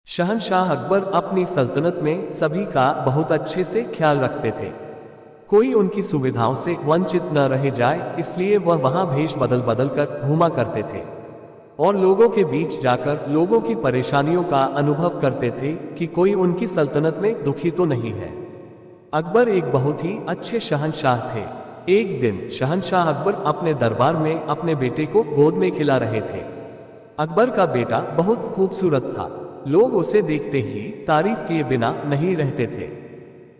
शहंशाह अकबर अपनी सल्तनत में सभी का बहुत अच्छे से ख्याल रखते थे। कोई उनकी सुविधाओं से वंचित न रह जाए, इसलिए वह वहां भेष बदल बदल कर घूमा करते थे और लोगों के बीच जाकर लोगों की परेशानियों का अनुभव करते थे कि कोई उनकी सल्तनत में दुखी तो नहीं है। अकबर एक बहुत ही अच्छे शहंशाह थे। एक दिन शहंशाह अकबर अपने दरबार में अपने बेटे को गोद में खिला रहे थे। अकबर का बेटा बहुत खूबसूरत था। लोग उसे देखते ही तारीफ किए बिना नहीं रहते थे।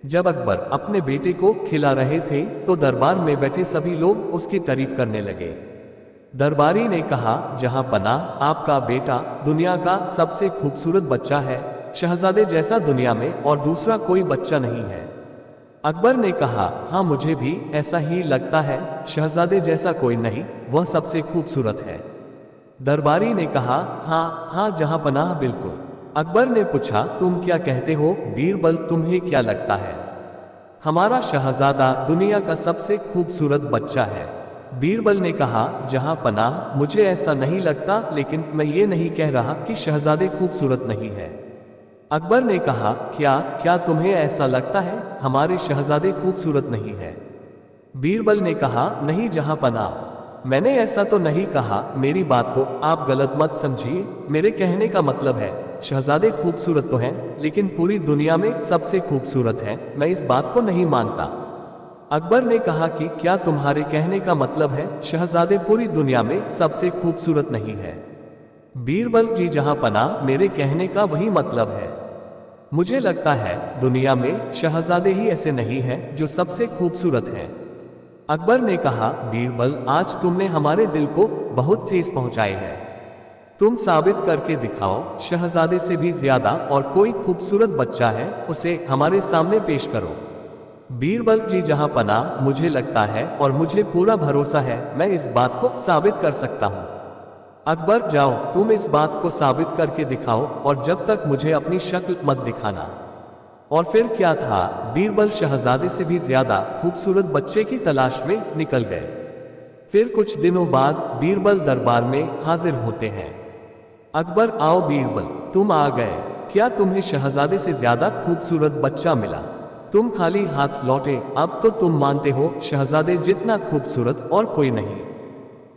जब अकबर अपने बेटे को खिला रहे थे तो दरबार में बैठे सभी लोग उसकी तारीफ करने लगे। दरबारी ने कहा, जहां पनाह आपका बेटा दुनिया का सबसे खूबसूरत बच्चा है, शहजादे जैसा दुनिया में और दूसरा कोई बच्चा नहीं है। अकबर ने कहा, हाँ मुझे भी ऐसा ही लगता है, शहजादे जैसा कोई नहीं, वह सबसे खूबसूरत है। दरबारी ने कहा, हाँ हाँ जहां पनाह बिल्कुल। अकबर ने पूछा, तुम क्या कहते हो बीरबल, तुम्हें क्या लगता है? हमारा शहजादा दुनिया का सबसे खूबसूरत बच्चा है। बीरबल ने कहा, जहां पनाह मुझे ऐसा नहीं लगता, लेकिन मैं ये नहीं कह रहा कि शहजादे खूबसूरत नहीं है। अकबर ने कहा, क्या क्या तुम्हें ऐसा लगता है हमारे शहजादे खूबसूरत नहीं है? बीरबल ने कहा, नहीं जहां पनाह, मैंने ऐसा तो नहीं कहा, मेरी बात को आप गलत मत समझिए। मेरे कहने का मतलब है शहजादे खूबसूरत तो हैं, लेकिन पूरी दुनिया में सबसे खूबसूरत हैं, मैं इस बात को नहीं मानता। अकबर ने कहा कि क्या तुम्हारे कहने का मतलब है शहजादे पूरी दुनिया में सबसे खूबसूरत नहीं है? बीरबल, जी जहां पनाह, मेरे कहने का वही मतलब है। मुझे लगता है दुनिया में शहजादे ही ऐसे नहीं हैं जो सबसे खूबसूरत हैं। अकबर ने कहा, बीरबल आज तुमने हमारे दिल को बहुत ठेस पहुंचाई है। तुम साबित करके दिखाओ शहजादे से भी ज्यादा और कोई खूबसूरत बच्चा है, उसे हमारे सामने पेश करो। बीरबल, जी जहां पनाह, मुझे लगता है और मुझे पूरा भरोसा है मैं इस बात को साबित कर सकता हूं। अकबर, जाओ तुम इस बात को साबित करके दिखाओ और जब तक मुझे अपनी शक्ल मत दिखाना। और फिर क्या था, बीरबल शहजादे से भी ज्यादा खूबसूरत बच्चे की तलाश में निकल गए। फिर कुछ दिनों बाद बीरबल दरबार में हाजिर होते हैं। अकबर, आओ बीरबल, तुम आ गए। क्या तुम्हें शहजादे से ज्यादा खूबसूरत बच्चा मिला? तुम खाली हाथ लौटे, अब तो तुम मानते हो शहजादे जितना खूबसूरत और कोई नहीं।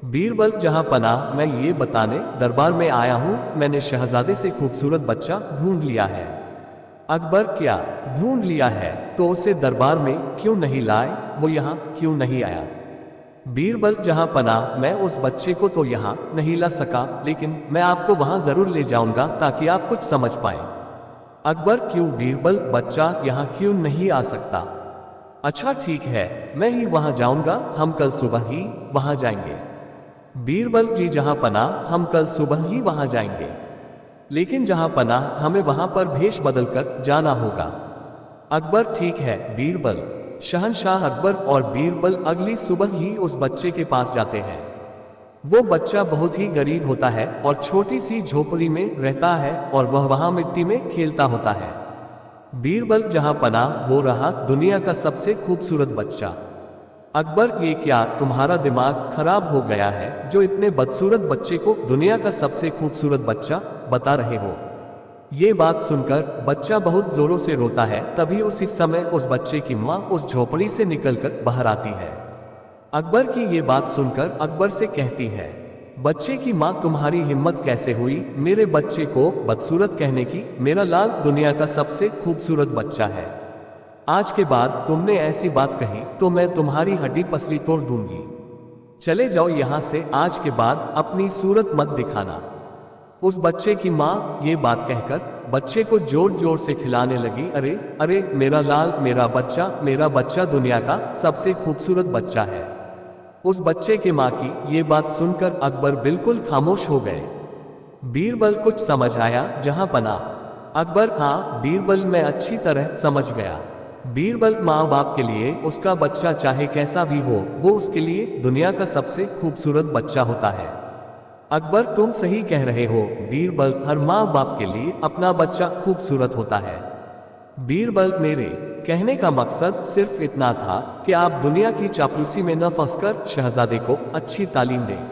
बीरबल, जहां पनाह, मैं ये बताने दरबार में आया हूं, मैंने शहजादे से खूबसूरत बच्चा ढूंढ लिया है। अकबर, क्या ढूंढ लिया है? तो उसे दरबार में क्यों नहीं लाए, वो यहाँ क्यों नहीं आया? बीरबल, जहां पनाह, मैं उस बच्चे को तो यहाँ नहीं ला सका, लेकिन मैं आपको वहां जरूर ले जाऊंगा ताकि आप कुछ समझ पाए। अकबर, क्यों बीरबल, बच्चा यहाँ क्यों नहीं आ सकता? अच्छा ठीक है, मैं ही वहां जाऊंगा, हम कल सुबह ही वहां जाएंगे। बीरबल, जी जहां पनाह, हम कल सुबह ही वहां जाएंगे, लेकिन जहां पनाह हमें वहां पर भेष बदलकर जाना होगा। अकबर, ठीक है बीरबल। शहंशाह अकबर और बीरबल अगली सुबह ही उस बच्चे के पास जाते हैं। वो बच्चा बहुत ही गरीब होता है और छोटी सी झोपड़ी में रहता है और वह वहां मिट्टी में खेलता होता है। बीरबल, जहां पनाह, वो रहा दुनिया का सबसे खूबसूरत बच्चा। अकबर, ये क्या तुम्हारा दिमाग खराब हो गया है जो इतने बदसूरत बच्चे को दुनिया का सबसे खूबसूरत बच्चा बता रहे हो? ये बात सुनकर बच्चा बहुत जोरों से रोता है। तभी उसी समय उस बच्चे की माँ उस झोपड़ी से निकलकर बाहर आती है। अकबर की ये बात सुनकर अकबर से कहती है, बच्चे की माँ, तुम्हारी हिम्मत कैसे हुई मेरे बच्चे को बदसूरत कहने की? मेरा लाल दुनिया का सबसे खूबसूरत बच्चा है। आज के बाद तुमने ऐसी बात कही तो मैं तुम्हारी हड्डी पसली तोड़ दूंगी। चले जाओ यहां से, आज के बाद अपनी सूरत मत दिखाना। उस बच्चे की माँ ये बात कहकर बच्चे को जोर जोर से खिलाने लगी। अरे अरे मेरा लाल, मेरा बच्चा दुनिया का सबसे खूबसूरत बच्चा है। उस बच्चे के माँ की ये बात सुनकर अकबर बिल्कुल खामोश हो गए। बीरबल, कुछ समझ आया जहां पनाह? अकबर, हाँ बीरबल, मैं अच्छी तरह समझ गया। बीरबल, माँ बाप के लिए उसका बच्चा चाहे कैसा भी हो, वो उसके लिए दुनिया का सबसे खूबसूरत बच्चा होता है। अकबर, तुम सही कह रहे हो बीरबल, हर माँ बाप के लिए अपना बच्चा खूबसूरत होता है। बीरबल, मेरे कहने का मकसद सिर्फ इतना था कि आप दुनिया की चापलूसी में न फंसकर शहजादे को अच्छी तालीम दें।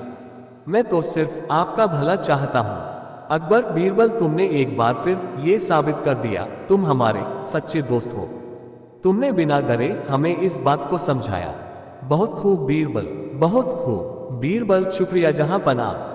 मैं तो सिर्फ आपका भला चाहता हूँ। अकबर बीरबल, तुमने एक बार फिर ये साबित कर दिया तुम हमारे सच्चे दोस्त हो। तुमने बिना डरे हमें इस बात को समझाया। बहुत खूब बीरबल, बहुत खूब। बीरबल, शुक्रिया जहां पनाह।